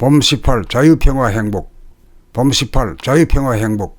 봄 18 자유평화 행복. 봄 18 자유평화 행복.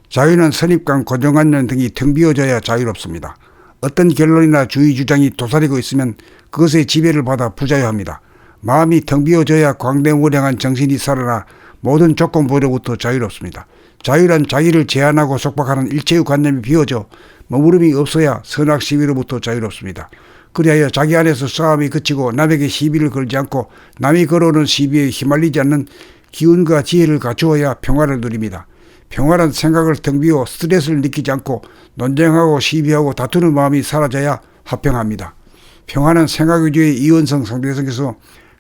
자유는 선입관 고정관념 등이 텅 비어져야 자유롭습니다. 어떤 결론이나 주의 주장이 도사리고 있으면 그것의 지배를 받아 부자유합니다. 마음이 텅 비어져야 광대무량한 정신이 살아나 모든 조건부로부터 자유롭습니다. 자유란 자기를 제한하고 속박하는 일체의 관념이 비어져 머무름이 없어야 선악 시비로부터 자유롭습니다. 그리하여 자기 안에서 싸움이 그치고 남에게 시비를 걸지 않고 남이 걸어오는 시비에 휘말리지 않는 기운과 지혜를 갖추어야 평화를 누립니다. 평화란 생각을 텅 비워 스트레스를 느끼지 않고 논쟁하고 시비하고 다투는 마음이 사라져야 화평합니다. 평화는 생각 위주의 이원성 상대성에서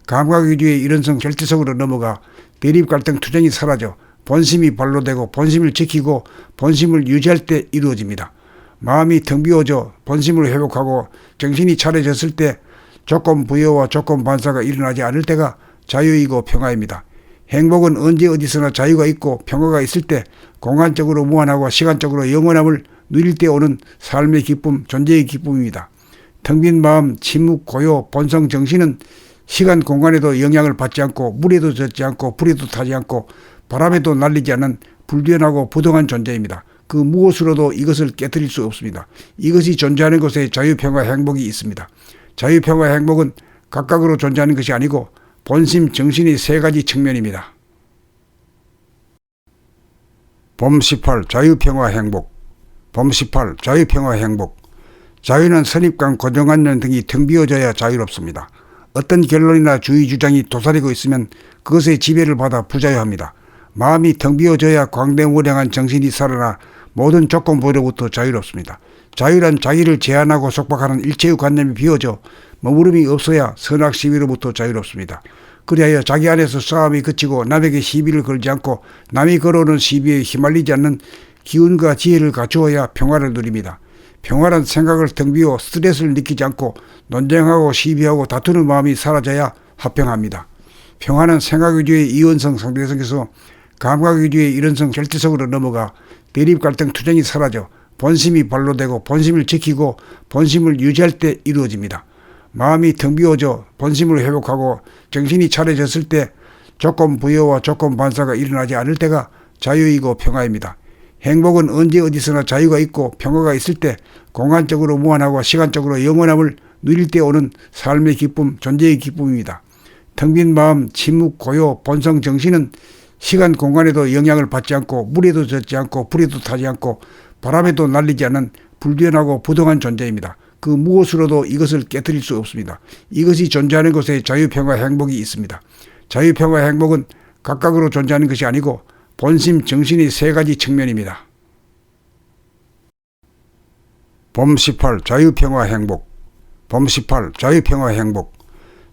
감각 위주의 일원성 절대성으로 넘어가 대립 갈등 투쟁이 사라져 본심이 발로되고 본심을 지키고 본심을 유지할 때 이루어집니다. 마음이 텅 비어져 본심을 회복하고 정신이 차려졌을 때 조건 부여와 조건 반사가 일어나지 않을 때가 자유이고 평화입니다. 행복은 언제 어디서나 자유가 있고 평화가 있을 때 공간적으로 무한하고 시간적으로 영원함을 누릴 때 오는 삶의 기쁨, 존재의 기쁨입니다. 텅 빈 마음, 침묵, 고요, 본성 정신은 시간 공간에도 영향을 받지 않고 물에도 젖지 않고 불에도 타지 않고 바람에도 날리지 않는 불변하고 부동한 존재입니다. 그 무엇으로도 이것을 깨뜨릴 수 없습니다. 이것이 존재하는 곳에 자유평화 행복이 있습니다. 자유평화 행복은 각각으로 존재하는 것이 아니고 본심 정신의 세 가지 측면입니다. 봄 18 자유평화 행복. 봄 18 자유평화 행복. 자유는 선입관 고정관념 등이 텅 비어져야 자유롭습니다. 어떤 결론이나 주의 주장이 도사리고 있으면 그것의 지배를 받아 부자유합니다. 마음이 텅 비어져야 광대무량한 정신이 살아나 모든 조건부로부터 자유롭습니다. 자유란 자기를 제한하고 속박하는 일체의 관념이 비어져 머무름이 없어야 선악 시비로부터 자유롭습니다. 그리하여 자기 안에서 싸움이 그치고 남에게 시비를 걸지 않고 남이 걸어오는 시비에 휘말리지 않는 기운과 지혜를 갖추어야 평화를 누립니다. 평화란 생각을 텅 비워 스트레스를 느끼지 않고 논쟁하고 시비하고 다투는 마음이 사라져야 화평합니다. 평화는 생각 위주의 이원성 상대성에서 감각 위주의 일원성 절대성으로 넘어가 대립 갈등 투쟁이 사라져 본심이 발로되고 본심을 지키고 본심을 유지할 때 이루어집니다. 마음이 텅 비어져 본심을 회복하고 정신이 차려졌을 때 조건 부여와 조건 반사가 일어나지 않을 때가 자유이고 평화입니다. 행복은 언제 어디서나 자유가 있고 평화가 있을 때 공간적으로 무한하고 시간적으로 영원함을 누릴 때 오는 삶의 기쁨, 존재의 기쁨입니다. 텅 빈 마음, 침묵, 고요, 본성 정신은 시간 공간에도 영향을 받지 않고 물에도 젖지 않고 불에도 타지 않고 바람에도 날리지 않는 불변하고 부동한 존재입니다. 그 무엇으로도 이것을 깨뜨릴 수 없습니다. 이것이 존재하는 곳에 자유평화 행복이 있습니다. 자유평화 행복은 각각으로 존재하는 것이 아니고 본심 정신의 세 가지 측면입니다. 봄 18 자유평화 행복. 봄 18 자유평화 행복.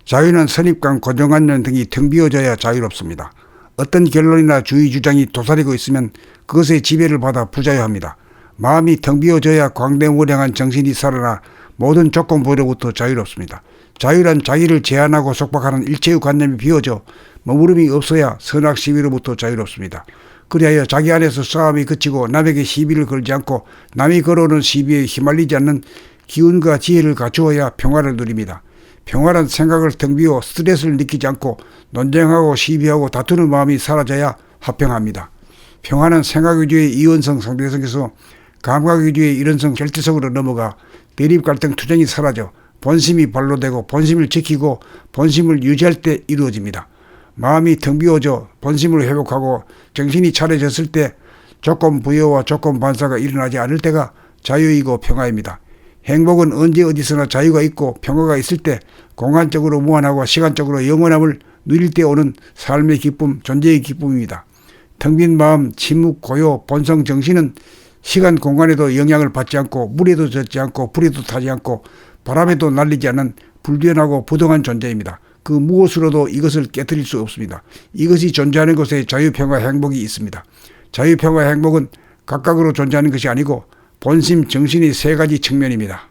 자유는 선입관 고정관념 등이 텅 비어져야 자유롭습니다. 어떤 결론이나 주의 주장이 도사리고 있으면 그것의 지배를 받아 부자유합니다. 마음이 텅 비어져야 광대무량한 정신이 살아나 모든 조건부로부터 자유롭습니다. 자유란 자기를 제한하고 속박하는 일체의 관념이 비어져 머무름이 없어야 선악 시비로부터 자유롭습니다. 그리하여 자기 안에서 싸움이 그치고 남에게 시비를 걸지 않고 남이 걸어오는 시비에 휘말리지 않는 기운과 지혜를 갖추어야 평화를 누립니다. 평화란 생각을 텅 비워 스트레스를 느끼지 않고 논쟁하고 시비하고 다투는 마음이 사라져야 화평합니다. 평화는 생각 위주의 이원성 상대성에서 감각 위주의 일원성 절대성으로 넘어가 대립 갈등 투쟁이 사라져 본심이 발로되고 본심을 지키고 본심을 유지할 때 이루어집니다. 마음이 텅 비어져 본심을 회복하고 정신이 차려졌을 때 조건 부여와 조건 반사가 일어나지 않을 때가 자유이고 평화입니다. 행복은 언제 어디서나 자유가 있고 평화가 있을 때 공간적으로 무한하고 시간적으로 영원함을 누릴 때 오는 삶의 기쁨, 존재의 기쁨입니다. 텅 빈 마음, 침묵, 고요, 본성 정신은 시간 공간에도 영향을 받지 않고 물에도 젖지 않고 불에도 타지 않고 바람에도 날리지 않는 불변하고 부동한 존재입니다. 그 무엇으로도 이것을 깨뜨릴 수 없습니다. 이것이 존재하는 곳에 자유평화 행복이 있습니다. 자유평화 행복은 각각으로 존재하는 것이 아니고 본심 정신의 세 가지 측면입니다.